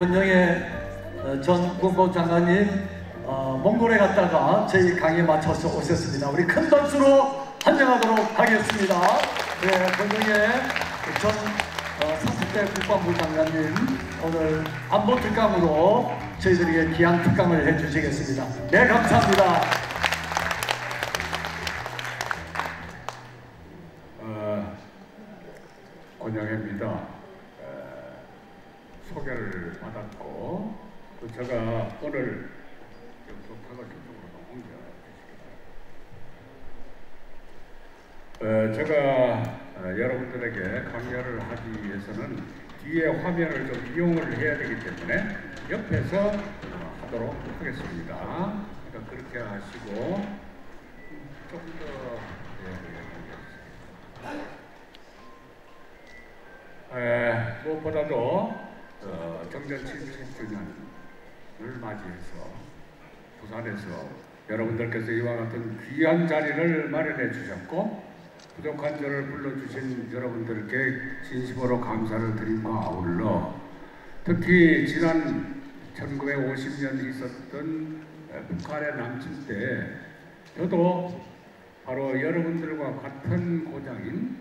권영애 전 국무장관님 몽골에 갔다가 저희 강의에 맞춰서 오셨습니다. 우리 큰 박수로 환영하도록 하겠습니다. 네, 권영애 전 30대 국방부 장관님 오늘 안보 특강으로 저희들에게 귀한 특강을 해주시겠습니다. 네, 감사합니다. 권영애입니다. 소개를 받았고 또 제가 오늘 소파가 저쪽으로 옮겨주시기 바랍니다. 제가 여러분들에게 강연을 하기 위해서는 뒤에 화면을 좀 이용을 해야 되기 때문에 옆에서 하도록 하겠습니다. 그러니까 그렇게 하시고 좀 더 무엇보다도 정전 70주년을 맞이해서 부산에서 여러분들께서 이와 같은 귀한 자리를 마련해 주셨고 부족한 저를 불러주신 여러분들께 진심으로 감사를 드림과 아울러 특히 지난 1950년 있었던 북한의 남침 때 저도 바로 여러분들과 같은 고장인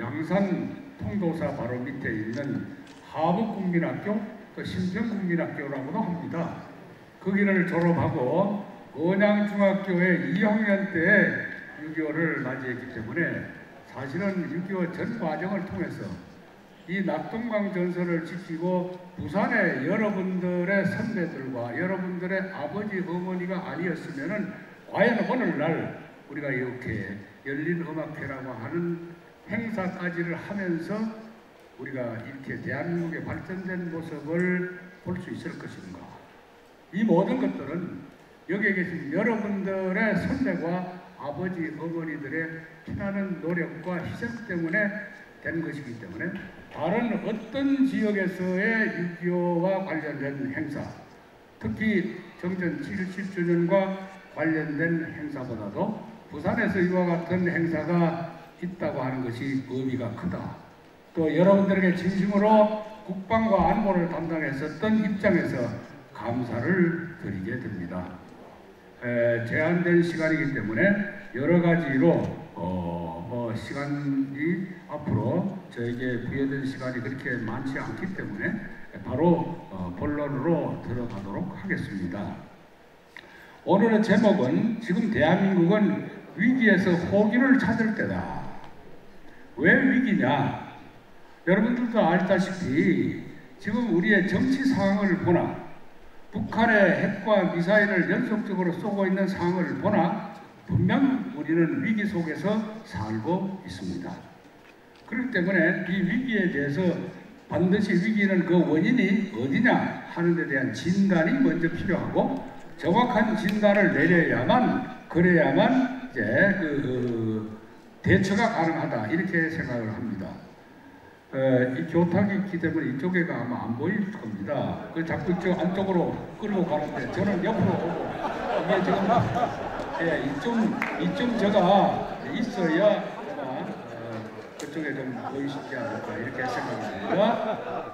양산 통도사 바로 밑에 있는 하북국민학교 또 신평국민학교라고도 합니다. 거기를 졸업하고 언양중학교에 2학년 때 6.25를 맞이했기 때문에 사실은 6.25 전 과정을 통해서 이 낙동강 전선을 지키고 부산의 여러분들의 선배들과 여러분들의 아버지 어머니가 아니었으면은 과연 오늘날 우리가 이렇게 열린음악회라고 하는 행사까지를 하면서 우리가 이렇게 대한민국의 발전된 모습을 볼 수 있을 것인가. 이 모든 것들은 여기에 계신 여러분들의 선배와 아버지 어머니들의 피나는 노력과 희생 때문에 된 것이기 때문에 다른 어떤 지역에서의 6.25와 관련된 행사, 특히 정전 70주년과 관련된 행사보다도 부산에서 이와 같은 행사가 있다고 하는 것이 의미가 크다. 또 여러분들에게 진심으로 국방과 안보를 담당했었던 입장에서 감사를 드리게 됩니다. 제한된 시간이기 때문에 여러 가지로 시간이 앞으로 저에게 부여된 시간이 그렇게 많지 않기 때문에 바로 본론으로 들어가도록 하겠습니다. 오늘의 제목은 지금 대한민국은 위기에서 호기를 찾을 때다. 왜 위기냐? 여러분들도 알다시피 지금 우리의 정치 상황을 보나 북한의 핵과 미사일을 연속적으로 쏘고 있는 상황을 보나 분명 우리는 위기 속에서 살고 있습니다. 그렇기 때문에 이 위기에 대해서 반드시 위기는 그 원인이 어디냐 하는 데 대한 진단이 먼저 필요하고 정확한 진단을 내려야만 그래야만 이제 대처가 가능하다 이렇게 생각을 합니다. 이 교탁이 있기 때문에 이쪽에가 아마 안 보일 겁니다. 자꾸 저 안쪽으로 끌고 가는데 저는 옆으로 오고 이게 지금 이쯤 제가 있어야 아마 그쪽에 좀 보이시지 않을까 이렇게 생각합니다.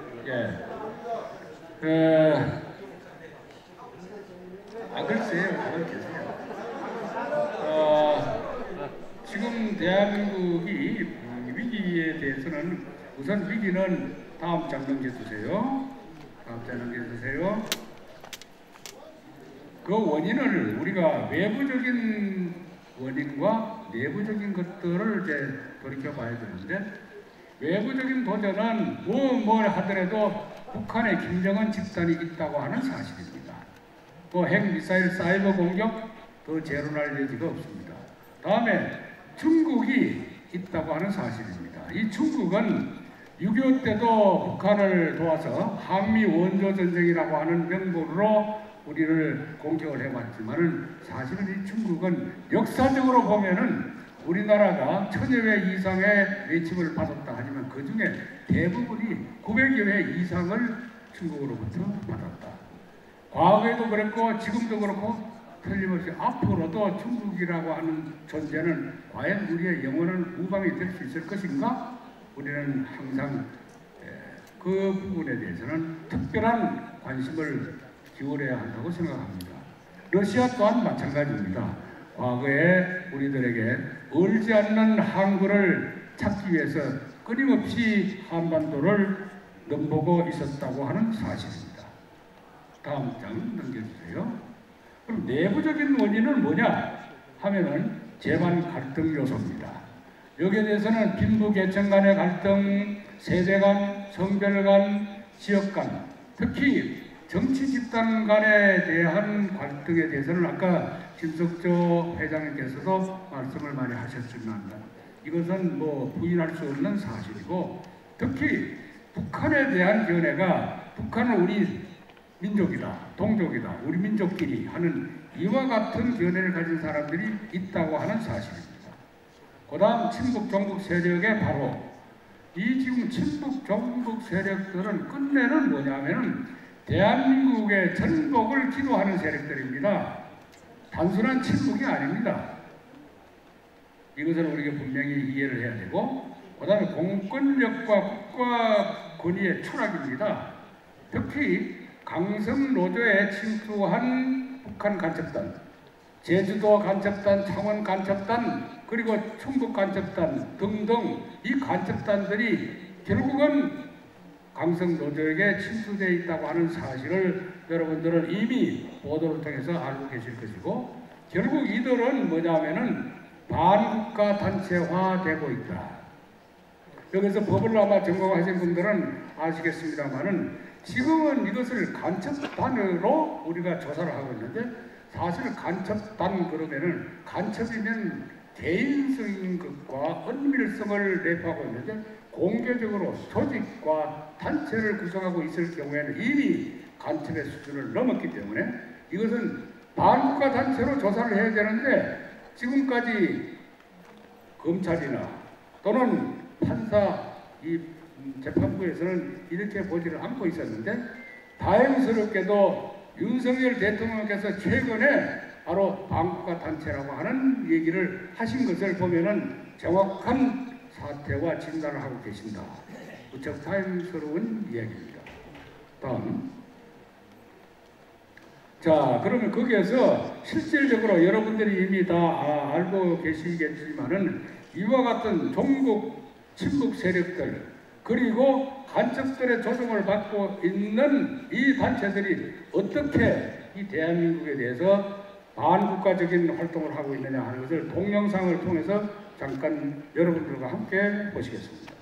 글쎄요, 다들 계세요. 지금 대한민국이 위기에 대해서는 우선 위기는 다음 장 넘겨주세요. 다음 장 넘겨주세요. 그 원인을 우리가 외부적인 원인과 내부적인 것들을 이제 돌이켜봐야 되는데 외부적인 도전은 뭘 하더라도 북한의 김정은 집단이 있다고 하는 사실입니다. 또 핵미사일 사이버 공격 더 제로날 여지가 없습니다. 다음에 중국이 있다고 하는 사실입니다. 이 중국은 6.25 때도 북한을 도와서 한미 원조 전쟁이라고 하는 명분으로 우리를 공격을 해왔지만은 사실은 이 중국은 역사적으로 보면은 우리나라가 1000여 회 이상의 외침을 받았다 하지만 그 중에 대부분이 900여 회 이상을 중국으로부터 받았다. 과거에도 그랬고 지금도 그렇고 틀림없이 앞으로도 중국이라고 하는 존재는 과연 우리의 영원한 우방이 될 수 있을 것인가? 우리는 항상 그 부분에 대해서는 특별한 관심을 기울여야 한다고 생각합니다. 러시아 또한 마찬가지입니다. 과거에 우리들에게 얼지 않는 항구를 찾기 위해서 끊임없이 한반도를 넘보고 있었다고 하는 사실입니다. 다음 장 넘겨주세요. 그럼 내부적인 원인은 뭐냐 하면은 재반 갈등 요소입니다. 여기에 대해서는 빈부 계층 간의 갈등, 세대 간, 성별 간, 지역 간, 특히 정치 집단 간에 대한 갈등에 대해서는 아까 김석조 회장님께서도 말씀을 많이 하셨지만 이것은 뭐 부인할 수 없는 사실이고, 특히 북한에 대한 견해가 북한은 우리 민족이다, 동족이다, 우리 민족끼리 하는 이와 같은 견해를 가진 사람들이 있다고 하는 사실입니다. 그 다음 친북 종북 세력의 바로 이 지금 친북 종북 세력들은 끝내는 뭐냐면은 대한민국의 전복을 기도하는 세력들입니다. 단순한 친북이 아닙니다. 이것을 우리가 분명히 이해를 해야 되고, 그 다음에 공권력과 국가 권위의 추락입니다. 특히 강성 노조에 침투한 북한 간첩단, 제주도 간첩단, 창원 간첩단, 그리고 충북 간첩단 등등 이 간첩단들이 결국은 강성 노조에게 침투되어 있다고 하는 사실을 여러분들은 이미 보도를 통해서 알고 계실 것이고, 결국 이들은 뭐냐면은 반국가 단체화되고 있다. 여기서 법을 아마 전공하신 분들은 아시겠습니다만은 지금은 이것을 간첩단으로 우리가 조사를 하고 있는데, 사실 간첩단 그러면은 간첩이면 개인적인 것과 은밀성을 내포하고 있는데, 공개적으로 조직과 단체를 구성하고 있을 경우에는 이미 간첩의 수준을 넘었기 때문에 이것은 반국가 단체로 조사를 해야 되는데, 지금까지 검찰이나 또는 판사 이 재판부에서는 이렇게 보지를 않고 있었는데, 다행스럽게도 윤석열 대통령께서 최근에 바로 반국가 단체라고 하는 얘기를 하신 것을 보면은 정확한 사태와 진단을 하고 계신다. 무척 다행스러운 이야기입니다. 다음. 자, 그러면 거기에서 실질적으로 여러분들이 이미 다 알고 계시겠지만은 이와 같은 종북, 친북 세력들, 그리고 간첩들의 조종을 받고 있는 이 단체들이 어떻게 이 대한민국에 대해서 반국가적인 활동을 하고 있느냐 하는 것을 동영상을 통해서 잠깐 여러분들과 함께 보시겠습니다.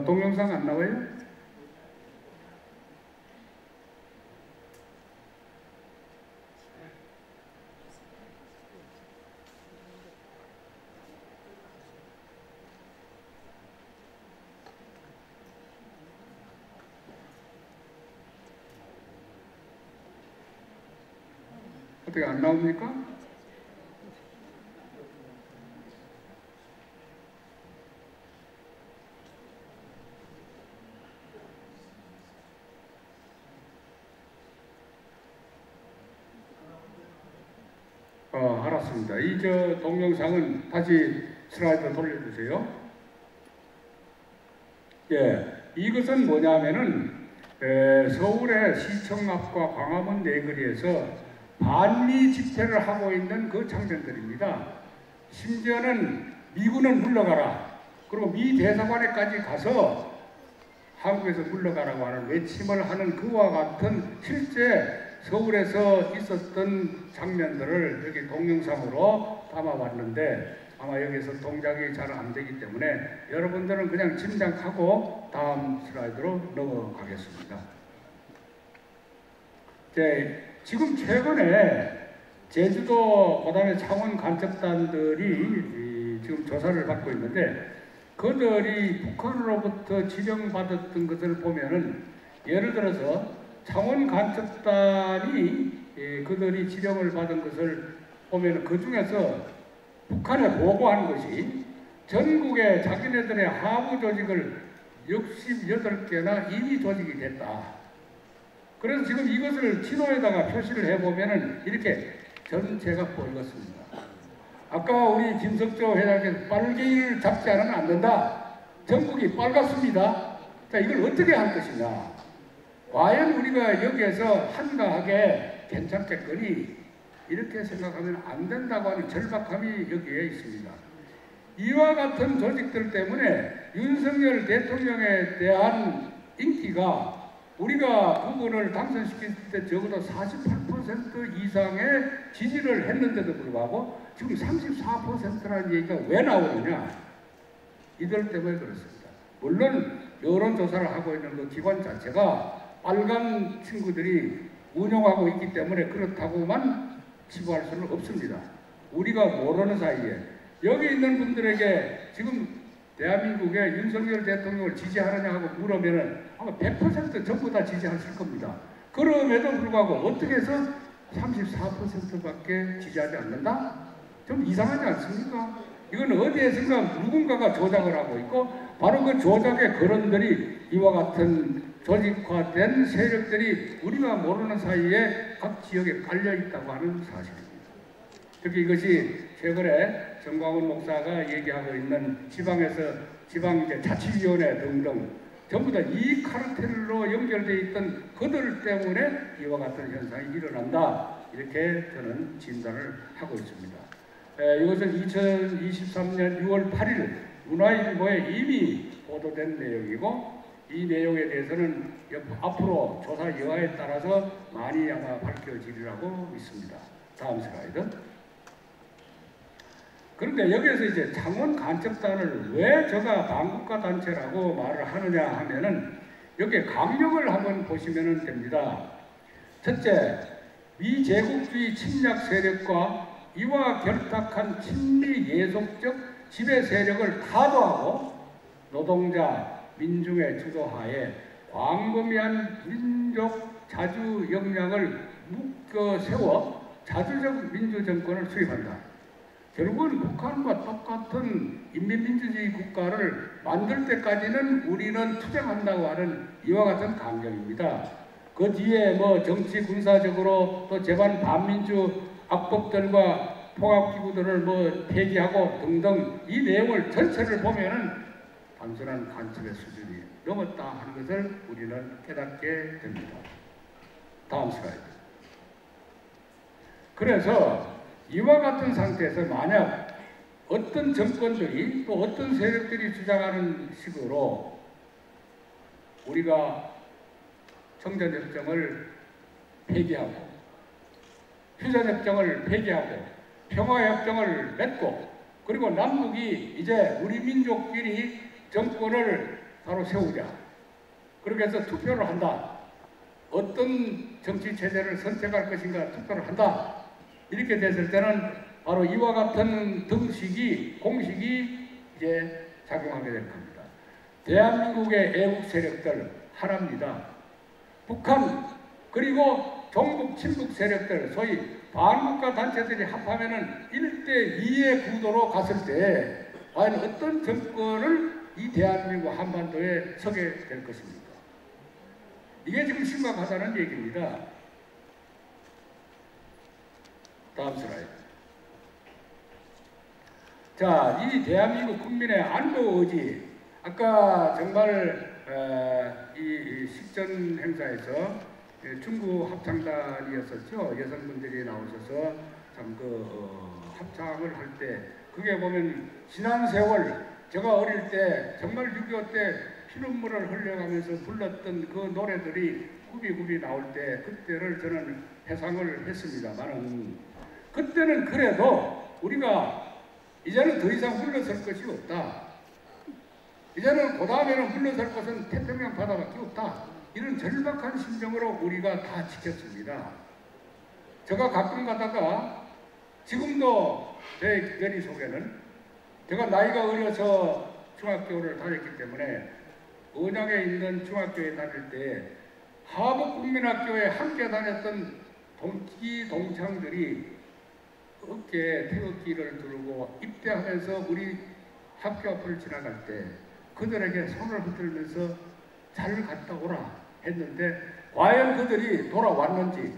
동영상 안 나와요? 어떻게 안 나옵니까? 알았습니다. 이 동영상은 다시 슬라이드 돌려주세요. 예, 이것은 뭐냐면은 서울의 시청 앞과 광화문 내거리에서 반미 집회를 하고 있는 그 장면들입니다. 심지어는 미군은 물러가라, 그리고 미 대사관에까지 가서 한국에서 물러가라고 하는 외침을 하는 그와 같은 실제 서울에서 있었던 장면들을 여기 동영상으로 담아봤는데, 아마 여기서 동작이 잘 안 되기 때문에 여러분들은 그냥 짐작하고 다음 슬라이드로 넘어가겠습니다. 지금 최근에 제주도 그다음에 창원 간첩단들이 지금 조사를 받고 있는데, 그들이 북한으로부터 지령받았던 것을 보면은, 예를 들어서 창원 간첩단이 그들이 지령을 받은 것을 보면은 그 중에서 북한에 보고한 것이 전국에 자기네들의 하부 조직을 68개나 이미 조직이 됐다. 그래서 지금 이것을 지도에다가 표시를 해보면은 이렇게 전체가 보이겠습니다. 아까 우리 김석조 회장께서 빨갱이를 잡지 않으면 안 된다. 전국이 빨갛습니다. 자, 이걸 어떻게 할 것이냐. 과연 우리가 여기에서 한가하게 괜찮겠거니 이렇게 생각하면 안 된다고 하는 절박함이 여기에 있습니다. 이와 같은 조직들 때문에 윤석열 대통령에 대한 인기가 우리가 그분을 당선시킬 때 적어도 48% 이상의 지지를 했는데도 불구하고 지금 34%라는 얘기가 왜 나오느냐. 이들 때문에 그렇습니다. 물론 여론조사를 하고 있는 그 기관 자체가 빨간 친구들이 운영하고 있기 때문에 그렇다고만 치부할 수는 없습니다. 우리가 모르는 사이에 여기 있는 분들에게 지금 대한민국의 윤석열 대통령을 지지하느냐 하고 물으면은 아마 100% 전부 다 지지하실 겁니다. 그럼에도 불구하고 어떻게 해서 34%밖에 지지하지 않는다? 좀 이상하지 않습니까? 이건 어디에선가 누군가가 조작을 하고 있고 바로 그 조작의 거론들이 이와 같은 조직화된 세력들이 우리가 모르는 사이에 각 지역에 깔려 있다고 하는 사실입니다. 특히 이것이 최근에 정광훈 목사가 얘기하고 있는 지방에서 지방 자치위원회 등등 전부 다 이 카르텔로 연결되어 있던 그들 때문에 이와 같은 현상이 일어난다. 이렇게 저는 진단을 하고 있습니다. 이것은 2023년 6월 8일 문화일보에 이미 보도된 내용이고 이 내용에 대해서는 앞으로 조사 여하에 따라서 많이 아마 밝혀지리라고 믿습니다. 다음 슬라이드. 그런데 여기에서 이제 창원 간첩단을 왜 저가 반국가 단체라고 말을 하느냐 하면은 여기에 강령을 한번 보시면 됩니다. 첫째, 미제국주의 침략 세력과 이와 결탁한 친미 예속적 지배 세력을 타도하고 노동자, 민중의 주도하에 광범위한 민족 자주 역량을 묶어 세워 자주적 민주정권을 수립한다. 결국은 북한과 똑같은 인민민주주의 국가를 만들 때까지는 우리는 투쟁한다고 하는 이와 같은 강령입니다. 그 뒤에 뭐 정치 군사적으로 또 재반 반민주 악법들과 통합기구들을 뭐 폐기하고 등등 이 내용을 전체를 보면은 단순한 간첩의 수준이 넘었다 하는 것을 우리는 깨닫게 됩니다. 다음 슬라이드. 그래서 이와 같은 상태에서 만약 어떤 정권들이 또 어떤 세력들이 주장하는 식으로 우리가 청전협정을 폐기하고 휴전협정을 폐기하고 평화협정을 맺고 그리고 남북이 이제 우리 민족끼리 정권을 바로 세우자. 그렇게 해서 투표를 한다. 어떤 정치체제를 선택할 것인가 투표를 한다. 이렇게 됐을 때는 바로 이와 같은 공식이 이제 작용하게 될 겁니다. 대한민국의 애국 세력들 하나입니다. 북한 그리고 종북 친북 세력들 소위 반국가 단체들이 합하면은 1대2의 구도로 갔을 때 과연 어떤 정권을 이 대한민국 한반도에 서게 될 것입니까? 이게 지금 심각하다는 얘기입니다. 다음 슬라이드. 자, 이 대한민국 국민의 안보 의지. 아까 정말 이 식전 행사에서 중구 합창단이었었죠. 여성분들이 나오셔서 참 합창을 할 때 그게 보면 지난 세월 제가 어릴 때 정말 6.25 때 피눈물을 흘려가면서 불렀던 그 노래들이 굽이굽이 나올 때 그때를 저는 회상을 했습니다만은 그때는 그래도 우리가 이제는 더 이상 물러설 것이 없다. 이제는 그 다음에는 물러설 것은 태평양 바다밖에 없다. 이런 절박한 심정으로 우리가 다 지켰습니다. 제가 가끔 가다가 지금도 제 머릿속에는 제가 나이가 어려서 중학교를 다녔기 때문에 언양에 있는 중학교에 다닐 때 하북국민학교에 함께 다녔던 동창들이 어깨에 태극기를 들고 입대하면서 우리 학교 앞을 지나갈 때 그들에게 손을 흔들면서 잘 갔다 오라 했는데 과연 그들이 돌아왔는지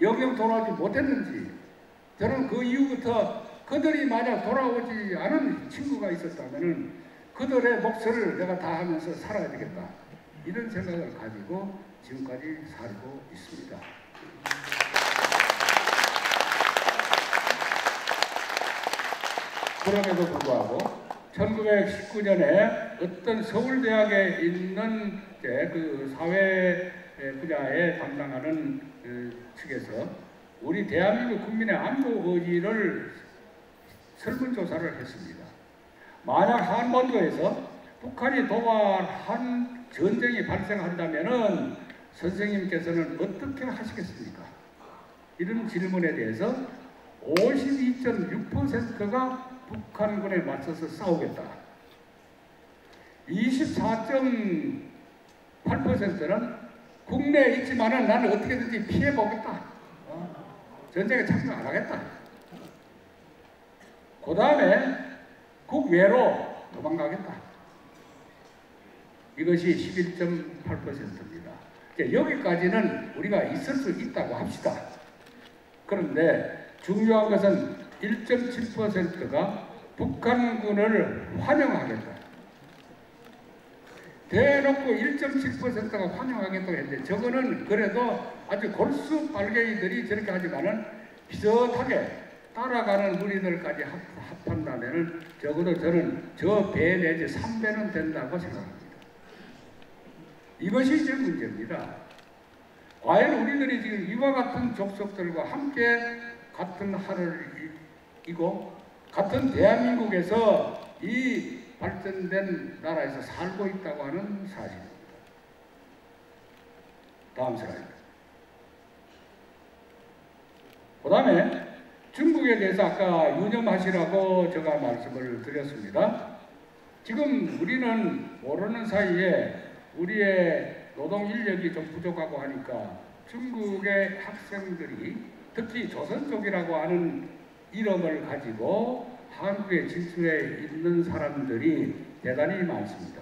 영영 돌아오지 못했는지 저는 그 이후부터 그들이 만약 돌아오지 않은 친구가 있었다면 그들의 몫을 내가 다 하면서 살아야 되겠다. 이런 생각을 가지고 지금까지 살고 있습니다. 그럼에도 불구하고 1919년에 어떤 서울대학에 있는 그 사회 분야에 담당하는 측에서 우리 대한민국 국민의 안보 의지를 설문조사를 했습니다. 만약 한반도에서 북한이 도발한 전쟁이 발생한다면 선생님께서는 어떻게 하시겠습니까? 이런 질문에 대해서 52.6%가 북한군에 맞서서 싸우겠다. 24.8%는 국내에 있지만은 나는 어떻게든지 피해보겠다. 전쟁에 참여 안 하겠다. 그 다음에 국외로 도망가겠다. 이것이 11.8%입니다. 여기까지는 우리가 있을 수 있다고 합시다. 그런데 중요한 것은 1.7%가 북한군을 환영하겠다. 대놓고 1.7%가 환영하겠다고 했는데 저거는 그래도 아주 골수 빨갱이들이 저렇게 하지만은 비슷하게 따라가는 우리들까지 합한다면 적어도 저는 저 배 내지 3배는 된다고 생각합니다. 이것이 이제 문제입니다. 과연 우리들이 지금 이와 같은 족속들과 함께 같은 하늘을 이고 같은 대한민국에서 이 발전된 나라에서 살고 있다고 하는 사실입니다. 다음 슬라이드. 그 다음에 중국에 대해서 아까 유념하시라고 제가 말씀을 드렸습니다. 지금 우리는 모르는 사이에 우리의 노동 인력이 좀 부족하고 하니까 중국의 학생들이 특히 조선 쪽이라고 하는 이름을 가지고 한국에 진출해 있는 사람들이 대단히 많습니다.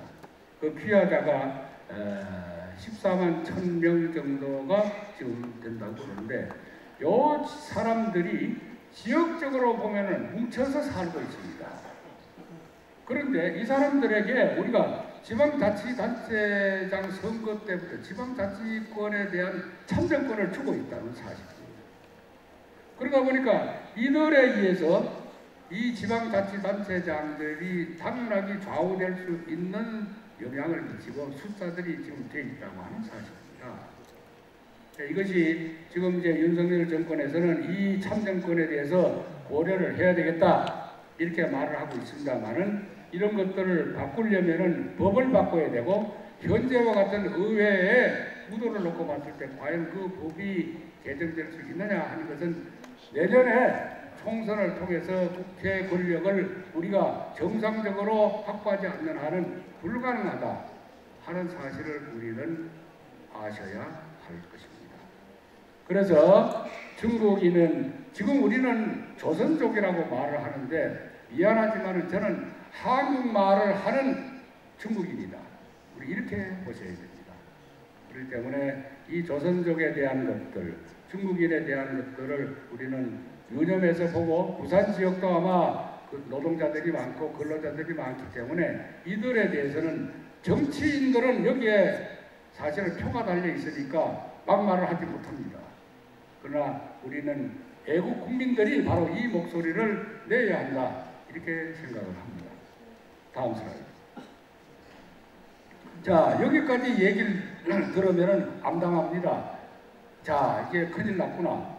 그 귀화자가 14만 1000명 정도가 지금 된다고 그러는데 요 사람들이 지역적으로 보면은 뭉쳐서 살고 있습니다. 그런데 이 사람들에게 우리가 지방자치단체장 선거 때부터 지방자치권에 대한 참정권을 주고 있다는 사실입니다. 그러다 보니까 이들에 의해서 이 지방자치단체장들이 당연하게 좌우될 수 있는 영향을 미치고 숫자들이 지금 되어 있다고 하는 사실입니다. 이것이 지금 이제 윤석열 정권에서는 이 참정권에 대해서 고려를 해야 되겠다 이렇게 말을 하고 있습니다만은 이런 것들을 바꾸려면은 법을 바꿔야 되고 현재와 같은 의회에 구도를 놓고 봤을 때 과연 그 법이 개정될 수 있느냐 하는 것은 내년에 총선을 통해서 국회 권력을 우리가 정상적으로 확보하지 않는 한은 불가능하다 하는 사실을 우리는 아셔야 할 것입니다. 그래서 중국인은 지금 우리는 조선족이라고 말을 하는데 미안하지만 저는 한국말을 하는 중국인이다. 우리 이렇게 보셔야 됩니다. 그렇기 때문에 이 조선족에 대한 것들, 중국인에 대한 것들을 우리는 유념해서 보고 부산 지역도 아마 그 노동자들이 많고 근로자들이 많기 때문에 이들에 대해서는 정치인들은 여기에 사실은 표가 달려 있으니까 막말을 하지 못합니다. 그러나 우리는 애국 국민들이 바로 이 목소리를 내야 한다. 이렇게 생각을 합니다. 다음 슬라이드. 자, 여기까지 얘기를 들으면 암담합니다. 자, 이게 큰일 났구나.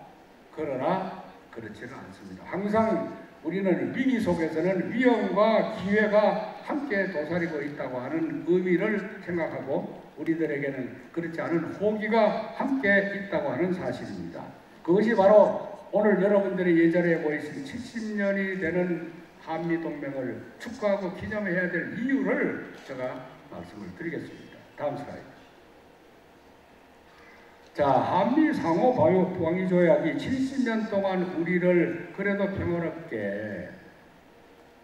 그러나 그렇지는 않습니다. 항상 우리는 위기 속에서는 위험과 기회가 함께 도사리고 있다고 하는 의미를 생각하고 우리들에게는 그렇지 않은 호기가 함께 있다고 하는 사실입니다. 그것이 바로 오늘 여러분들이 예전에 보이신 70년이 되는 한미동맹을 축하하고 기념해야 될 이유를 제가 말씀을 드리겠습니다. 다음 슬라이드. 자, 한미 상호 방위 조약이 70년 동안 우리를 그래도 평화롭게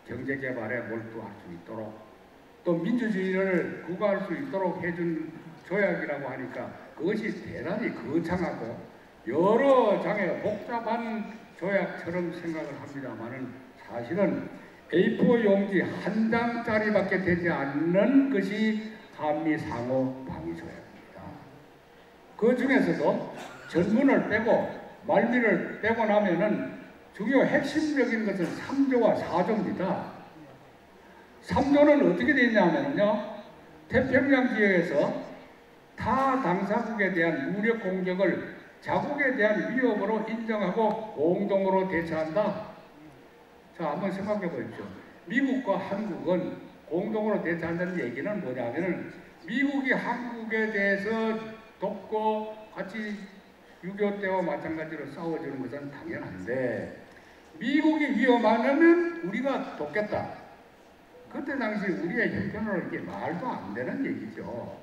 경제 개발에 몰두할 수 있도록 또 민주주의를 구가할 수 있도록 해준 조약이라고 하니까 그것이 대단히 거창하고 여러 장의 복잡한 조약처럼 생각을 합니다만은 사실은 A4 용지 한 장짜리밖에 되지 않는 것이 한미 상호 방위 조약입니다. 그 중에서도 전문을 빼고 말미를 빼고 나면은 중요 핵심적인 것은 3조와 4조입니다. 3조는 어떻게 되어 있냐면요, 태평양 지역에서 타 당사국에 대한 무력 공격을 자국에 대한 위협으로 인정하고 공동으로 대처한다. 자, 한번 생각해 보십시오. 미국과 한국은 공동으로 대처한다는 얘기는 뭐냐면은 미국이 한국에 대해서 돕고 같이 6.25 때와 마찬가지로 싸워주는 것은 당연한데, 미국이 위험하면 우리가 돕겠다. 그때 당시 우리의 형편으로 이게 말도 안 되는 얘기죠.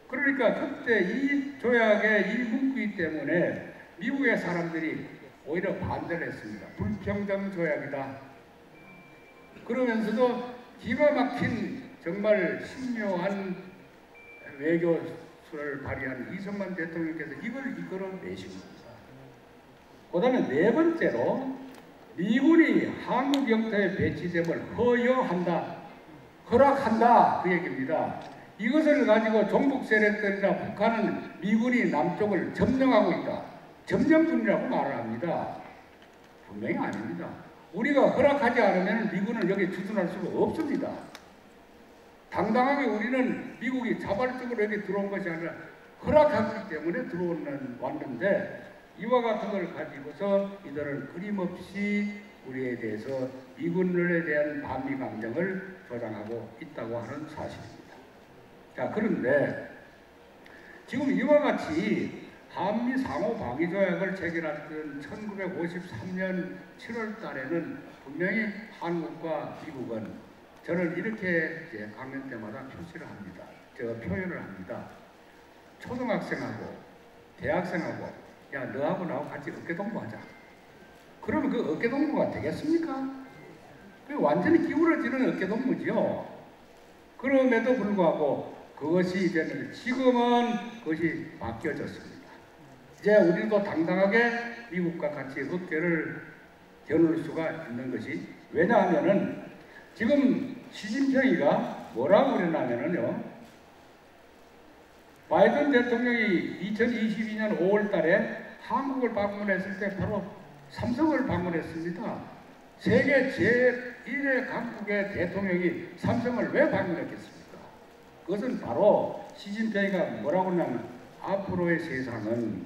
그러니까 그때 이 조약의 이 문구 때문에 미국의 사람들이 오히려 반대를 했습니다. 불평등 조약이다. 그러면서도 기가 막힌 정말 신묘한 외교수를 발휘한 이승만 대통령께서 이걸 이끌어내신 겁니다. 그 다음에 네 번째로 미군이 한국 영토에 배치됨을 허락한다 그 얘기입니다. 이것을 가지고 종북 세력들이나 북한은 미군이 남쪽을 점령하고 있다. 점령군이라고 말을 합니다. 분명히 아닙니다. 우리가 허락하지 않으면 미군은 여기 주둔할 수가 없습니다. 당당하게 우리는 미국이 자발적으로 여기 들어온 것이 아니라 허락하기 때문에 왔는데, 이와 같은 걸 가지고서 이들은 끊임없이 우리에 대해서 미군에 대한 반미 감정을 조장하고 있다고 하는 사실입니다. 자, 그런데 지금 이와 같이 한미 상호 방위 조약을 체결했던 1953년 7월 달에는 분명히 한국과 미국은, 저는 이렇게 이제 강연 때마다 표현을 합니다. 초등학생하고 대학생하고, 야, 너하고 나하고 같이 어깨동무하자. 그러면 그 어깨동무가 되겠습니까? 그 완전히 기울어지는 어깨동무지요. 그럼에도 불구하고 그것이 이제는 지금은 그것이 바뀌어졌습니다. 이제 우리도 당당하게 미국과 같이 어깨를 겨눌 수가 있는 것이, 왜냐하면은 지금 시진핑이가 뭐라고 그랬냐면요, 바이든 대통령이 2022년 5월 달에 한국을 방문했을 때 바로 삼성을 방문했습니다. 세계 제1의 강국의 대통령이 삼성을 왜 방문했겠습니까? 그것은 바로 시진핑이가 뭐라고 하냐면, 앞으로의 세상은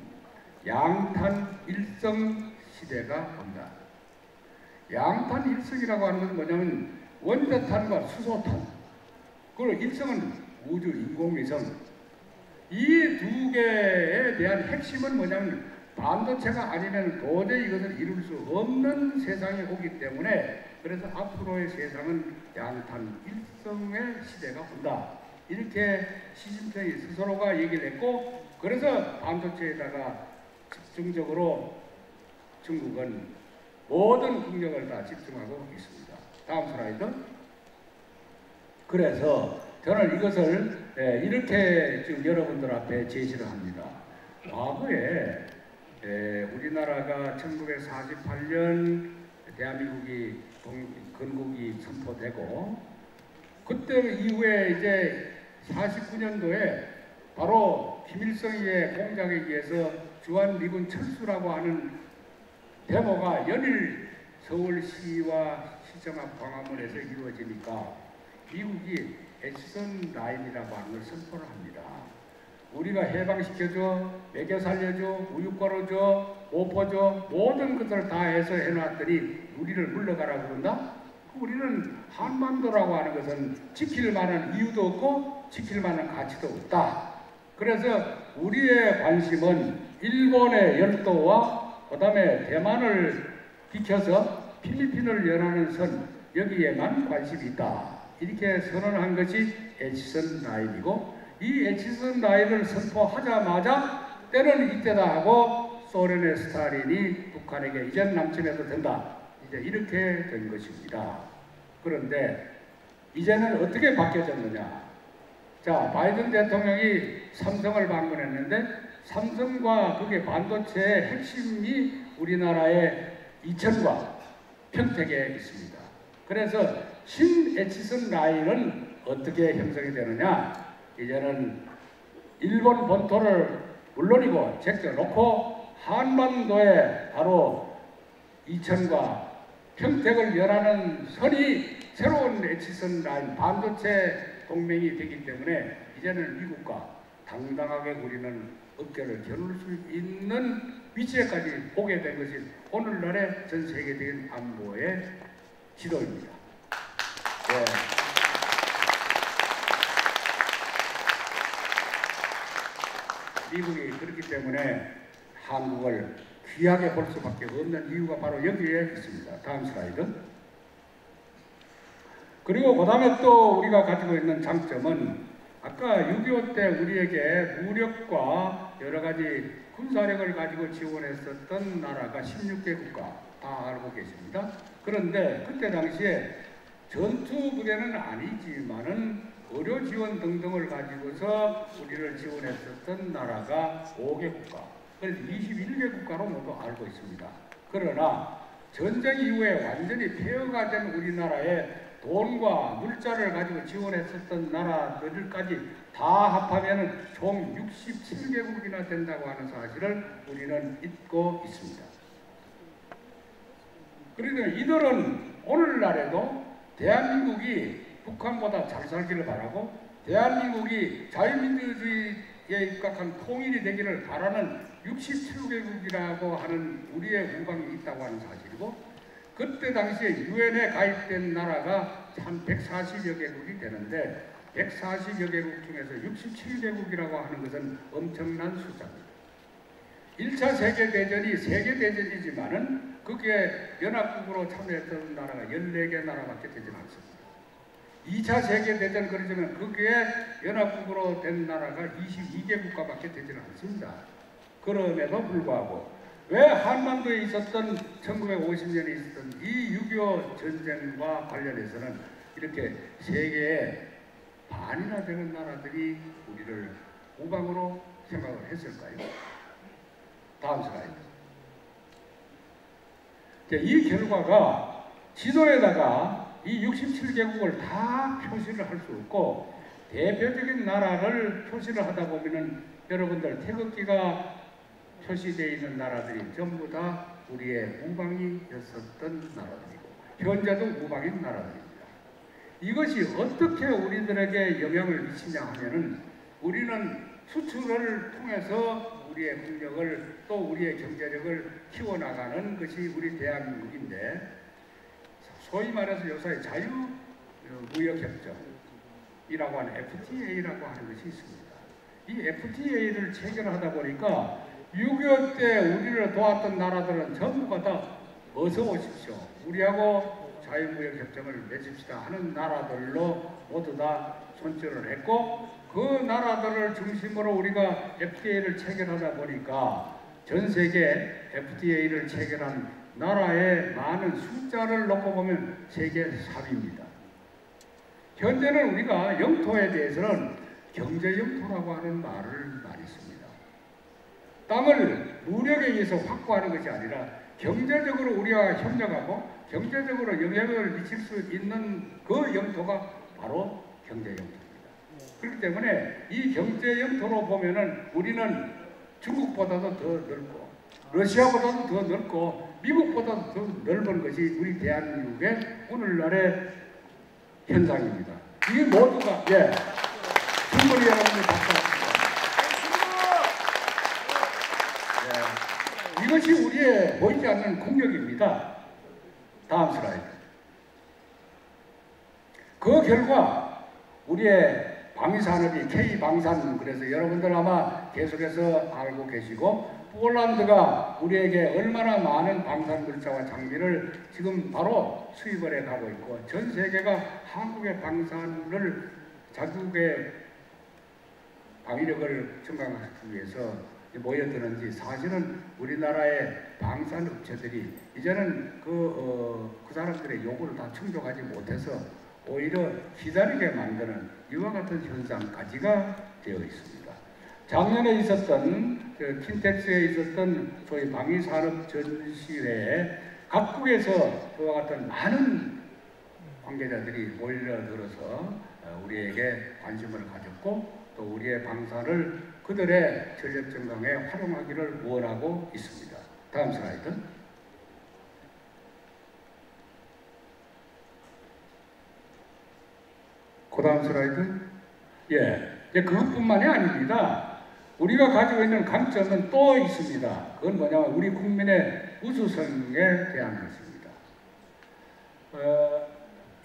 양탄 일성 시대가 온다. 양탄 일성이라고 하는 것은 뭐냐면 원자탄과 수소탄, 그리고 일성은 우주 인공위성, 이 두 개에 대한 핵심은 뭐냐면 반도체가 아니면 도저히 이것을 이룰 수 없는 세상이 오기 때문에, 그래서 앞으로의 세상은 양탄 일성의 시대가 온다. 이렇게 시진핑이 스스로가 얘기를 했고, 그래서 반도체에다가 집중적으로 중국은 모든 국력을 다 집중하고 있습니다. 다음 슬라이드. 그래서 저는 이것을 이렇게 지금 여러분들 앞에 제시를 합니다. 과거에 우리나라가 1948년 대한민국이 건국이 선포되고, 그때 이후에 이제 49년도에 바로 김일성의 공작에 의해서 주한미군 철수라고 하는 데모가 연일 서울시와 시청 앞 광화문에서 이루어지니까 미국이 애치선 라인이라고 하는 걸 선포를 합니다. 우리가 해방시켜줘, 먹여 살려줘, 우유 걸어줘, 못 퍼줘, 모든 것을 다 해서 해놨더니 우리를 물러가라고 그런다? 우리는 한반도라고 하는 것은 지킬 만한 이유도 없고 지킬 만한 가치도 없다. 그래서 우리의 관심은 일본의 열도와 그 다음에 대만을 비켜서 필리핀을 연하는 선, 여기에만 관심이 있다. 이렇게 선언한 것이 애치선 라인이고, 이 애치선 라인을 선포하자마자 때는 이때다 하고 소련의 스탈린이 북한에게 이젠 남침해도 된다. 이제 이렇게 된 것입니다. 그런데 이제는 어떻게 바뀌어졌느냐. 자, 바이든 대통령이 삼성을 방문했는데, 삼성과 그게 반도체의 핵심이 우리나라의 이천과 평택에 있습니다. 그래서 신에치선 라인은 어떻게 형성이 되느냐? 이제는 일본 본토를 물론이고 제껴놓고 한반도에 바로 이천과 평택을 연하는 선이 새로운 에치선 라인 반도체 동맹이 되기 때문에 이제는 미국과 당당하게 우리는 어깨를 겨눌 수 있는 위치에까지 오게 된 것이 오늘날의 전 세계적인 안보의 지도입니다. 네. 미국이 그렇기 때문에 한국을 귀하게 볼 수밖에 없는 이유가 바로 여기에 있습니다. 다음 슬라이드. 그리고 그 다음에 또 우리가 가지고 있는 장점은 아까 6.25 때 우리에게 무력과 여러 가지 군사력을 가지고 지원했었던 나라가 16개 국가 다 알고 계십니다. 그런데 그때 당시에 전투 부대는 아니지만은 의료 지원 등등을 가지고서 우리를 지원했었던 나라가 5개 국가, 그래서 21개 국가로 모두 알고 있습니다. 그러나 전쟁 이후에 완전히 폐허가 된 우리나라에 돈과 물자를 가지고 지원했었던 나라들까지 다 합하면 총 67개국이나 된다고 하는 사실을 우리는 잊고 있습니다. 그러니까 이들은 오늘날에도 대한민국이 북한보다 잘 살기를 바라고 대한민국이 자유민주주의에 입각한 통일이 되기를 바라는 67개국이라고 하는 우리의 우방이 있다고 하는 사실이고, 그때 당시에 유엔에 가입된 나라가 한 140여 개국이 되는데 140여 개국 중에서 67개국이라고 하는 것은 엄청난 숫자입니다. 1차 세계대전이 세계대전이지만은 그게 연합국으로 참여했던 나라가 14개 나라밖에 되지 않습니다. 2차 세계대전 그러자면 그게 연합국으로 된 나라가 22개 국가밖에 되지는 않습니다. 그럼에도 불구하고 왜 한반도에 있었던 1950년에 있었던 이 6.25 전쟁과 관련해서는 이렇게 세계에 반이나 되는 나라들이 우리를 우방으로 생각을 했을까요? 다음 슬라이드. 이 결과가 지도에다가 이 67개국을 다 표시를 할 수 없고 대표적인 나라를 표시를 하다 보면은 여러분들 태극기가 표시되어 있는 나라들이 전부 다 우리의 우방이었었던 나라들이고 현재도 우방인 나라들입니다. 이것이 어떻게 우리들에게 영향을 미치냐 하면은 우리는 수출을 통해서 우리의 국력을 또 우리의 경제력을 키워나가는 것이 우리 대한민국인데, 소위 말해서 요새 자유무역협정이라고 하는 FTA라고 하는 것이 있습니다. 이 FTA를 체결하다 보니까 6.25 때 우리를 도왔던 나라들은 전부가 다 어서 오십시오, 우리하고 자유무역협정을 맺읍시다 하는 나라들로 모두 다 손질을 했고, 그 나라들을 중심으로 우리가 FTA를 체결하다 보니까 전 세계 FTA를 체결한 나라의 많은 숫자를 놓고 보면 세계 3위입니다. 현재는 우리가 영토에 대해서는 경제 영토라고 하는 말을 많이 씁니다. 땅을 무력에 의해서 확보하는 것이 아니라 경제적으로 우리와 협력하고 경제적으로 영향을 미칠 수 있는 그 영토가 바로 경제 영토입니다. 그렇기 때문에 이 경제 영토로 보면은 우리는 중국보다도 더 넓고 러시아보다도 더 넓고 미국보다도 더 넓은 것이 우리 대한민국의 오늘날의 현상입니다. 이 모두가 충분히 여러분들 박수합니다. 이것이 우리의 보이지 않는 국력입니다. 다음 슬라이드. 그 결과 우리의 방위산업이 K방산, 그래서 여러분들 아마 계속해서 알고 계시고 폴란드가 우리에게 얼마나 많은 방산 물자와 장비를 지금 바로 수입을 해가고 있고 전 세계가 한국의 방산을 자국의 방위력을 증강하기 위해서 모여드는지, 사실은 우리나라의 방산 업체들이 이제는 그 사람들의 요구를 다 충족하지 못해서 오히려 기다리게 만드는 이와 같은 현상까지가 되어 있습니다. 작년에 있었던 킨텍스에 있었던 소위 방위산업 전시회에 각국에서 그와 같은 많은 관계자들이 몰려들어서 우리에게 관심을 가졌고 또 우리의 방사를 그들의 전력 증강에 활용하기를 원하고 있습니다. 다음 슬라이드. 그 다음 슬라이드. 예, 그것뿐만이 아닙니다. 우리가 가지고 있는 강점은 또 있습니다. 그건 뭐냐면 우리 국민의 우수성에 대한 것입니다.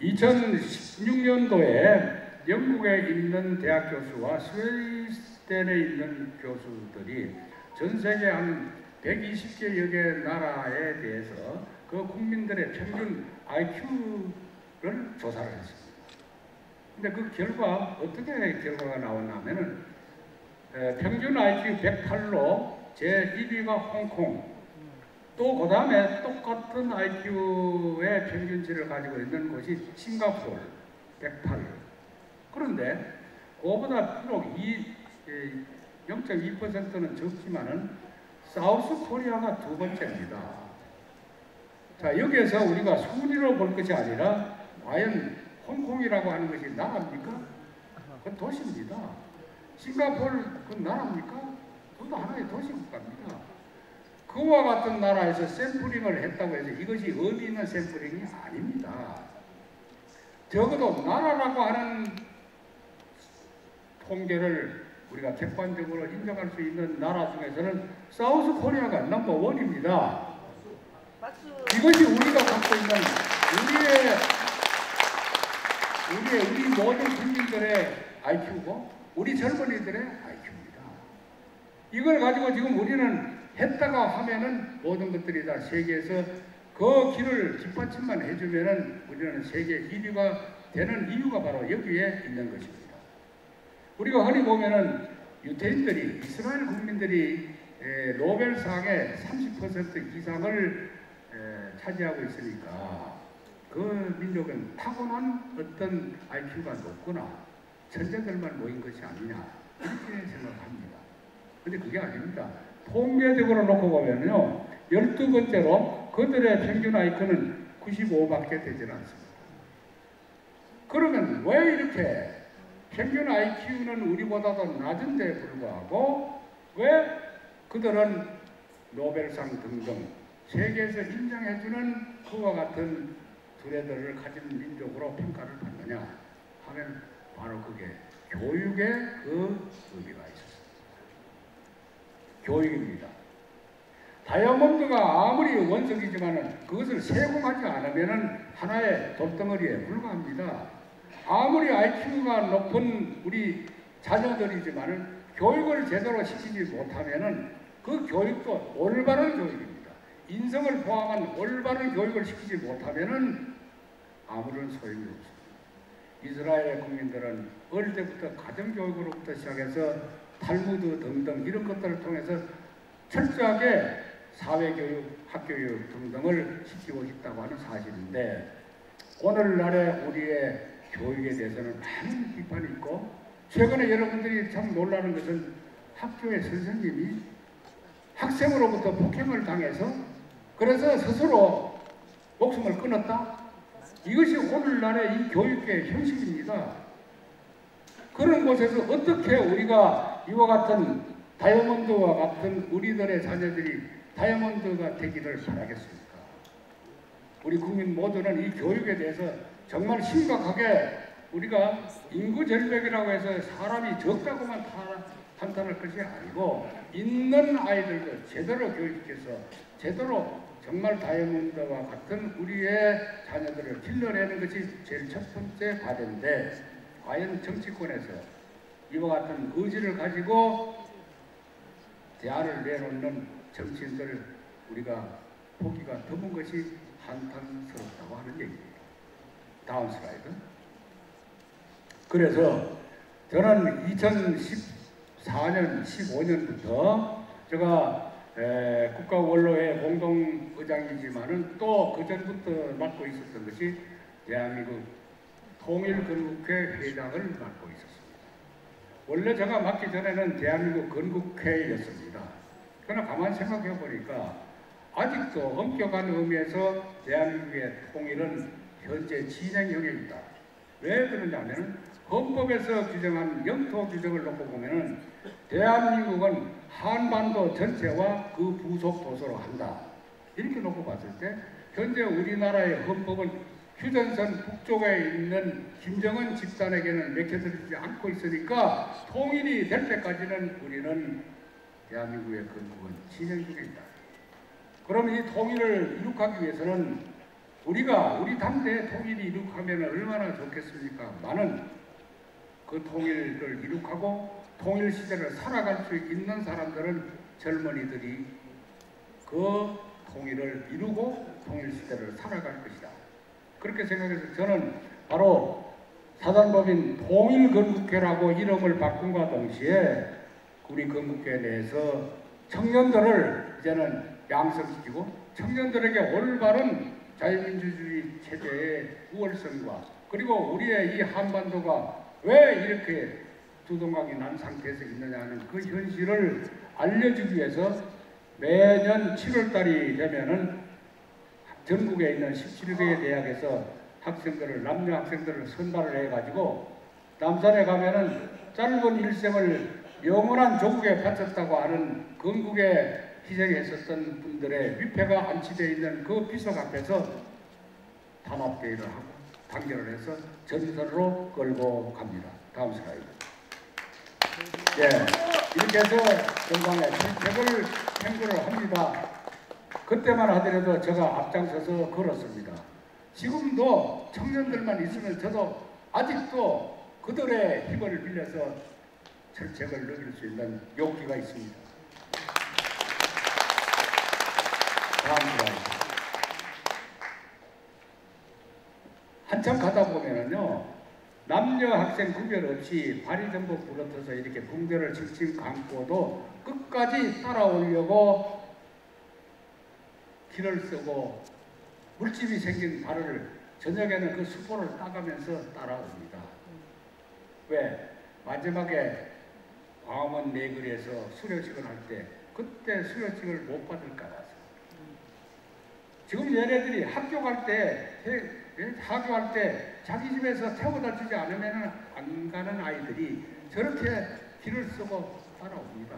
2016년도에 영국에 있는 대학 교수와 스웨덴에 있는 교수들이 전 세계 한 120개여 개 나라에 대해서 그 국민들의 평균 IQ를 조사를 했습니다. 근데 그 결과 어떻게 결과가 나왔냐면은 평균 IQ 108로 제1위가 홍콩, 또 그 다음에 똑같은 IQ의 평균치를 가지고 있는 곳이 싱가포르 108. 그런데 그거보다 비록 0.2%는 적지만은 사우스 코리아가 두 번째입니다. 자, 여기에서 우리가 순위로 볼 것이 아니라 과연 홍콩이라고 하는 것이 나라입니까? 그건 도시입니다. 싱가포르 그건 나라입니까? 그것도 하나의 도시국가입니다. 그와 같은 나라에서 샘플링을 했다고 해서 이것이 의미 있는 샘플링이 아닙니다. 적어도 나라라고 하는 통계를 우리가 객관적으로 인정할 수 있는 나라 중에서는 사우스 코리아가 넘버1입니다. 이것이 우리가 갖고 있는 우리 모든 국민들의 IQ고 우리 젊은이들의 IQ입니다. 이걸 가지고 지금 우리는 했다가 하면은 모든 것들이 다 세계에서 그 길을 뒷받침만 해주면은 우리는 세계 1위가 되는 이유가 바로 여기에 있는 것입니다. 우리가 흔히 보면은 유태인들이 이스라엘 국민들이 노벨상의 30% 이상을 차지하고 있으니까 그 민족은 타고난 어떤 IQ가 높구나, 천재들만 모인 것이 아니냐 이렇게 생각합니다. 근데 그게 아닙니다. 통계적으로 놓고 보면요, 12번째로 그들의 평균 IQ는 95밖에 되질 않습니다. 그러면 왜 이렇게 평균 IQ는 우리보다도 낮은데 불구하고 왜 그들은 노벨상 등등 세계에서 인정해주는 그와 같은 두뇌들을 가진 민족으로 평가를 받느냐 하면 바로 그게 교육의 그 의미가 있었습니다. 교육입니다. 다이아몬드가 아무리 원석이지만 그것을 세공하지 않으면 하나의 돌덩어리에 불과합니다. 아무리 IQ가 높은 우리 자녀들이지만 교육을 제대로 시키지 못하면 그 교육도 올바른 교육입니다. 인성을 포함한 올바른 교육을 시키지 못하면 아무런 소용이 없습니다. 이스라엘의 국민들은 어릴 때부터 가정교육으로부터 시작해서 탈무드 등등 이런 것들을 통해서 철저하게 사회교육, 학교교육 등등을 시키고 있다고 하는 사실인데 오늘날의 우리의 교육에 대해서는 많은 비판이 있고 최근에 여러분들이 참 놀라는 것은 학교의 선생님이 학생으로부터 폭행을 당해서 그래서 스스로 목숨을 끊었다? 이것이 오늘날의 이 교육계의 현실입니다. 그런 곳에서 어떻게 우리가 이와 같은 다이아몬드와 같은 우리들의 자녀들이 다이아몬드가 되기를 바라겠습니까? 우리 국민 모두는 이 교육에 대해서 정말 심각하게 우리가 인구 절벽이라고 해서 사람이 적다고만 판단할 것이 아니고 있는 아이들도 제대로 교육해서 제대로 정말 다이아몬드와 같은 우리의 자녀들을 길러내는 것이 제일 첫 번째 과제인데 과연 정치권에서 이와 같은 의지를 가지고 대안을 내놓는 정치인들을 우리가 보기가 드문 것이 한탄스럽다고 하는 얘기입니다. 다음 슬라이드. 그래서 저는 2014년, 15년부터 제가 국가원로회 공동의장이지만은 또 그전부터 맡고 있었던 것이 대한민국 통일건국회 회장을 맡고 있었습니다. 원래 제가 맡기 전에는 대한민국 건국회였습니다. 그러나 가만히 생각해 보니까 아직도 엄격한 의미에서 대한민국의 통일은 현재 진행형에 있다. 왜 그러냐면 헌법에서 규정한 영토 규정을 놓고 보면은 대한민국은 한반도 전체와 그 부속 도서로 한다. 이렇게 놓고 봤을 때 현재 우리나라의 헌법은 휴전선 북쪽에 있는 김정은 집단에게는 맥혀들지 않고 있으니까 통일이 될 때까지는 우리는 대한민국의 건국은 진행 중에 있다. 그럼 이 통일을 이룩하기 위해서는 우리 당대의 통일이 이룩하면 얼마나 좋겠습니까? 많은 그 통일을 이룩하고 통일 시대를 살아갈 수 있는 사람들은 젊은이들이 그 통일을 이루고 통일 시대를 살아갈 것이다. 그렇게 생각해서 저는 바로 사단법인 통일건국회라고 이름을 바꾼과 동시에 우리 건국회 내에서 청년들을 이제는 양성시키고 청년들에게 올바른 자유민주주의 체제의 우월성과 그리고 우리의 이 한반도가 왜 이렇게 두동강이 난 상태에서 있느냐는 그 현실을 알려주기 위해서 매년 7월달이 되면은 전국에 있는 17개의 대학에서 남녀 학생들을 선발을 해가지고 남산에 가면은 짧은 일생을 영원한 조국에 바쳤다고 하는 건국에 희생했었던 분들의 위패가 안치되어 있는 그 비석 앞에서 단합대회를 하고 단결을 해서 전선으로 끌고 갑니다. 다음 슬라이드. 예, 이렇게 해서 전방에 실책을 행구를 합니다. 그때만 하더라도 제가 앞장서서 걸었습니다. 지금도 청년들만 있으면 저도 아직도 그들의 힘을 빌려서 철책을 누릴 수 있는 용기가 있습니다. 다음 슬라이드. 한참 가다 보면은요, 남녀 학생 구별 없이 발이 전부 부러져서 이렇게 붕대를 칭칭 감고도 끝까지 따라오려고 길을 쓰고 물집이 생긴 발을 저녁에는 그 수포를 따가면서 따라옵니다. 왜? 마지막에 광화문 내거리에서 수료식을 할 때 그때 수료식을 못 받을까 봐서. 지금 얘네들이 학교 갈 때 자기 집에서 태워다 주지 않으면 안 가는 아이들이 저렇게 길을 쓰고 따라옵니다.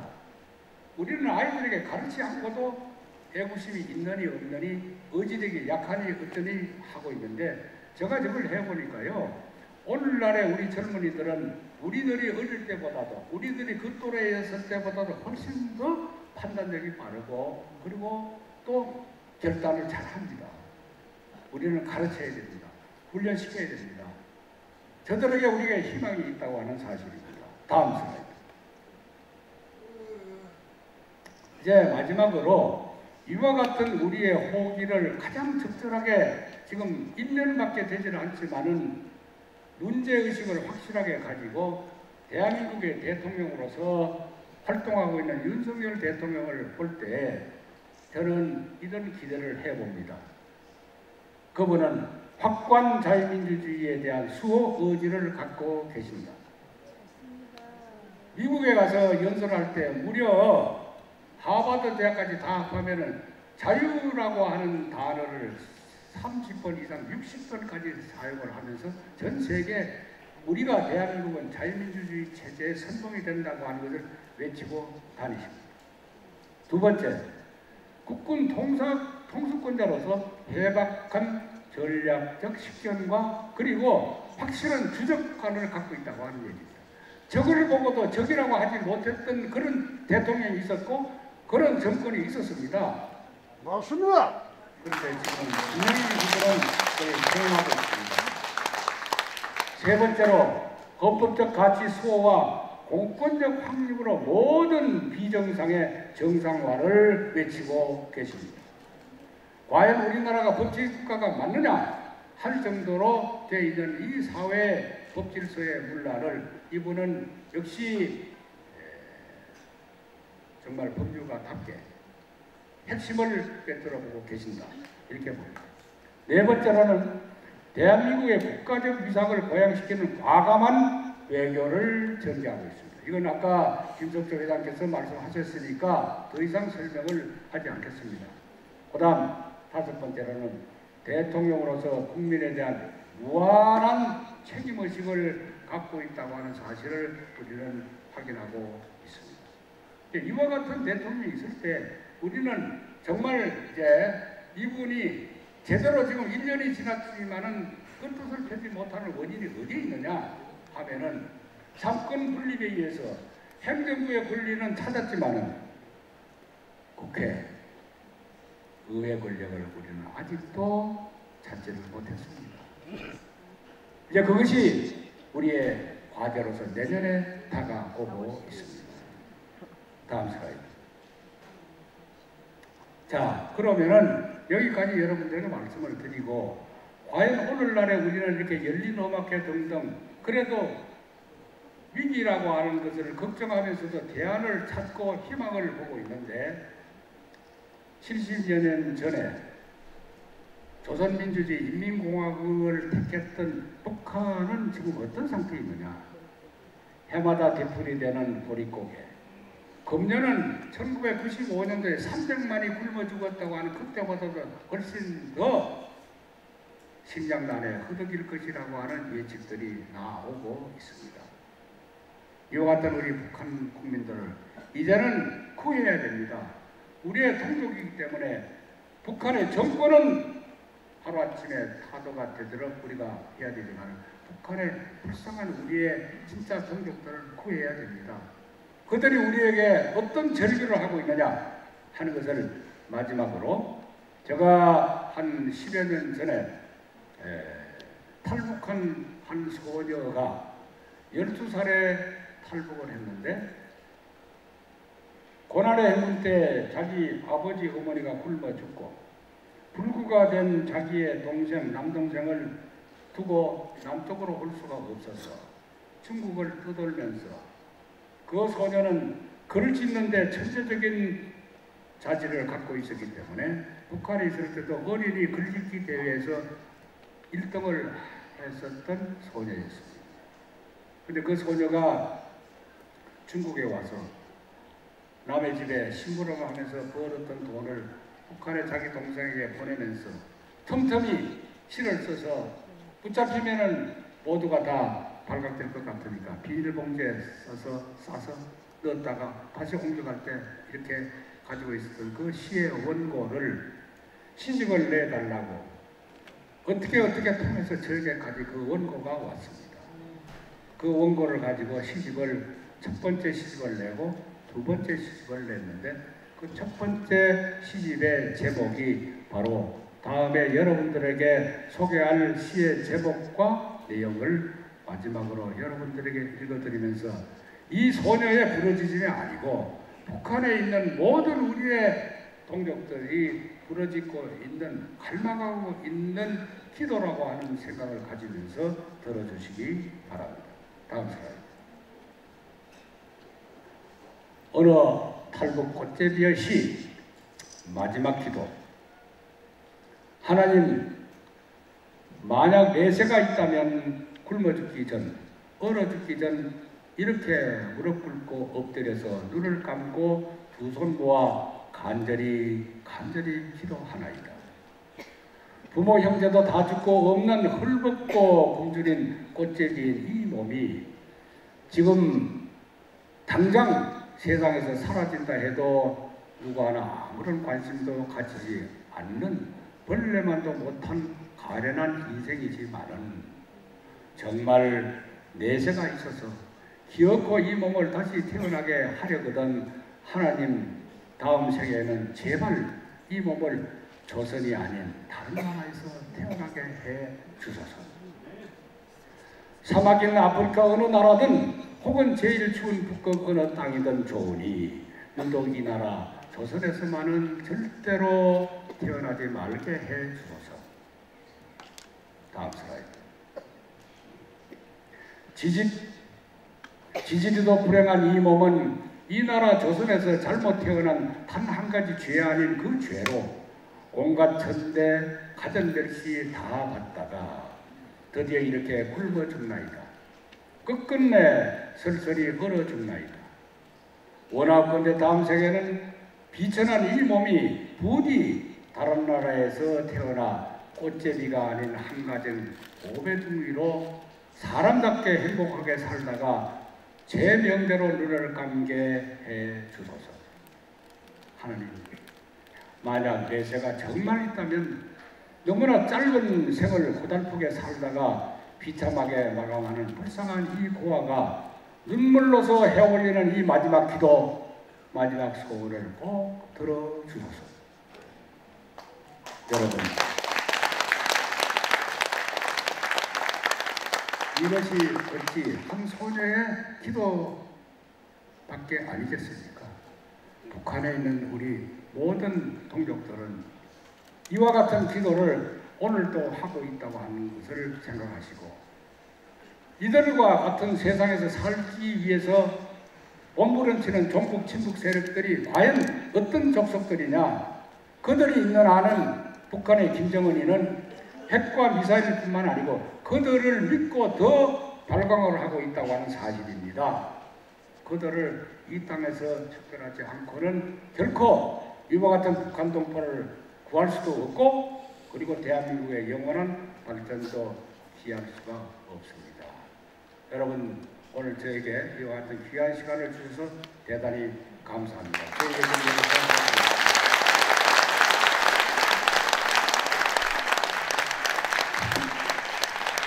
우리는 아이들에게 가르치지 않고도 애구심이 있느니 없느니 의지력이 약하니 어떠니 하고 있는데 제가 저걸 해보니까요. 오늘날의 우리 젊은이들은 우리들이 어릴 때보다도 우리들이 그 또래였을 때보다도 훨씬 더 판단력이 빠르고 그리고 또 결단을 잘합니다. 우리는 가르쳐야 됩니다. 훈련시켜야 됩니다. 저들에게 우리가 희망이 있다고 하는 사실입니다. 다음 슬라이드. 이제 마지막으로 이와 같은 우리의 호기를 가장 적절하게 지금 1년밖에 되지는 않지만은 문제의식을 확실하게 가지고 대한민국의 대통령으로서 활동하고 있는 윤석열 대통령을 볼 때 저는 이런 기대를 해봅니다. 그분은 확고한 자유민주주의에 대한 수호 의지를 갖고 계십니다. 미국에 가서 연설할 때 무려 하버드 대학까지 다 합하면은 자유라고 하는 단어를 30번 이상 60번까지 사용을 하면서 전 세계 우리가 대한민국은 자유민주주의 체제의 선봉이 된다고 하는 것을 외치고 다니십니다. 두 번째, 국군 통수권자로서 해박한 전략적 식견과 그리고 확실한 주적관을 갖고 있다고 하는 얘기입니다. 적을 보고도 적이라고 하지 못했던 그런 대통령이 있었고 그런 정권이 있었습니다. 맞습니다. 그런데 지금 분명히 이들은 거의 수행하고 있습니다. 세 번째로 헌법적 가치 수호와 공권적 확립으로 모든 비정상의 정상화를 외치고 계십니다. 과연 우리나라가 법치국가가 맞느냐 할 정도로 되어 있는 이 사회 법질서의 문란을 이분은 역시 정말 법률가답게 핵심을 꿰뚫어보고 계신다 이렇게 봅니다. 네 번째로는 대한민국의 국가적 위상을 보양시키는 과감한 외교를 전개하고 있습니다. 이건 아까 김석조 회장께서 말씀하셨으니까 더 이상 설명을 하지 않겠습니다. 그 다음 5번째로는 대통령으로서 국민에 대한 무한한 책임의식을 갖고 있다고 하는 사실을 우리는 확인하고 있습니다. 이와 같은 대통령이 있을 때 우리는 정말 이제 이분이 제대로 지금 1년이 지났지만은 그 뜻을 펴지 못하는 원인이 어디에 있느냐 하면은 삼권 분립에 의해서 행정부의 권리는 찾았지만은 국회, 의회 권력을 우리는 아직도 찾지를 못했습니다. 이제 그것이 우리의 과제로서 내년에 다가오고 있습니다. 다음 슬라이드. 자, 그러면은 여기까지 여러분들에게 말씀을 드리고, 과연 오늘날에 우리는 이렇게 열린 음악회 등등 그래도 위기라고 하는 것을 걱정하면서도 대안을 찾고 희망을 보고 있는데, 70여 년 전에 조선민주주의 인민공화국을 택했던 북한은 지금 어떤 상태에 있느냐. 해마다 되풀이되는 보릿고개. 금년은 1995년도에 300만이 굶어 죽었다고 하는 그때보다도 훨씬 더 식량난에 허덕일 것이라고 하는 예측들이 나오고 있습니다. 이와 같은 우리 북한 국민들을 이제는 구해야 됩니다. 우리의 동족이기 때문에 북한의 정권은 하루아침에 타도가 되도록 우리가 해야 되지만 북한의 불쌍한 우리의 진짜 동족들을 구해야 됩니다. 그들이 우리에게 어떤 절규를 하고 있느냐 하는 것을 마지막으로, 제가 한 10여 년 전에 탈북한 한 소녀가 12살에 탈북을 했는데, 고난의 행군 때 자기 아버지 어머니가 굶어 죽고 불구가 된 자기의 동생, 남동생을 두고 남쪽으로 올 수가 없어서 중국을 떠돌면서, 그 소녀는 글을 짓는데 천재적인 자질을 갖고 있었기 때문에 북한에 있을 때도 어린이 글짓기 대회에서 1등을 했었던 소녀였습니다. 근데 그 소녀가 중국에 와서 남의 집에 심부름하면서 벌었던 돈을 북한의 자기 동생에게 보내면서 틈틈이 실을 써서 붙잡히면은 모두가 다 발각될 것 같으니까 비닐봉지에 싸서 넣었다가 다시 옮겨갈 때 이렇게 가지고 있었던 그 시의 원고를 시집을 내달라고 어떻게 통해서 저에게까지 그 원고가 왔습니다. 그 원고를 가지고 첫 번째 시집을 내고 두 번째 시집을 냈는데, 그 첫 번째 시집의 제목이 바로 다음에 여러분들에게 소개할 시의 제목과 내용을 마지막으로 여러분들에게 읽어드리면서, 이 소녀의 부르짖음이 아니고 북한에 있는 모든 우리의 동족들이 부르짖고 있는, 갈망하고 있는 기도라고 하는 생각을 가지면서 들어주시기 바랍니다. 다음 슬라이드. 어느 탈북 꽃제비의 시 마지막 기도. 하나님, 만약 내세가 있다면 굶어 죽기 전, 얼어 죽기 전 이렇게 무릎 꿇고 엎드려서 눈을 감고 두 손 모아 간절히 기도하나이다. 부모 형제도 다 죽고 없는 헐벗고 굶주린 꽃제비인 이 몸이 지금 당장 세상에서 사라진다 해도 누구 하나 아무런 관심도 가지지 않는 벌레만도 못한 가련한 인생이지만은 정말 내세가 있어서 기어코 이 몸을 다시 태어나게 하려거든 하나님, 다음 생에는 제발 이 몸을 조선이 아닌 다른 나라에서 태어나게 해 주소서. 사막이나 아프리카 어느 나라든 혹은 제일 추운 북극 어느 땅이든 좋으니 너도 이 나라 조선에서만은 절대로 태어나지 말게 해 주소서. 다음 슬라이드. 지지리도 불행한 이 몸은 이 나라 조선에서 잘못 태어난 단 한 가지 죄 아닌 그 죄로 온갖 천대 가전멸시 다 받다가 드디어 이렇게 굶어 죽나이다. 끝끝내 설설이 얼어 죽나이다. 원하건대 다음 생에는 비천한 이 몸이 부디 다른 나라에서 태어나 꽃제비가 아닌 한 가정 500둥이로 사람답게 행복하게 살다가 제 명대로 눈을 감게 해 주소서. 하나님, 만약 내세가 정말 있다면 너무나 짧은 생을 고달프게 살다가 비참하게 마감하는 불쌍한 이 고아가 눈물로서 헤어올리는 이 마지막 기도, 마지막 소원을 꼭 들어주소서. 여러분, 이것이 어찌 한 소녀의 기도밖에 아니겠습니까? 북한에 있는 우리 모든 동족들은 이와 같은 기도를 오늘도 하고 있다고 하는 것을 생각하시고, 이들과 같은 세상에서 살기 위해서 몸부림치는 종북 친북 세력들이 과연 어떤 족속들이냐, 그들이 있는 한은 북한의 김정은이는 핵과 미사일뿐만 아니고 그들을 믿고 더 발광을 하고 있다고 하는 사실입니다. 그들을 이 땅에서 척결하지 않고는 결코 이와 같은 북한 동포를 구할 수도 없고, 그리고 대한민국의 영원한 발전도 기할 수가 없습니다. 여러분, 오늘 저에게 이와 같은 귀한 시간을 주셔서 대단히 감사합니다.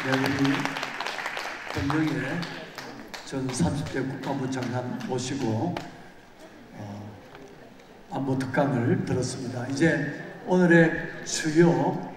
네, 우리 권정혜 전 30대 국방부 장관 모시고 안보 특강을 들었습니다. 이제 오늘의 주요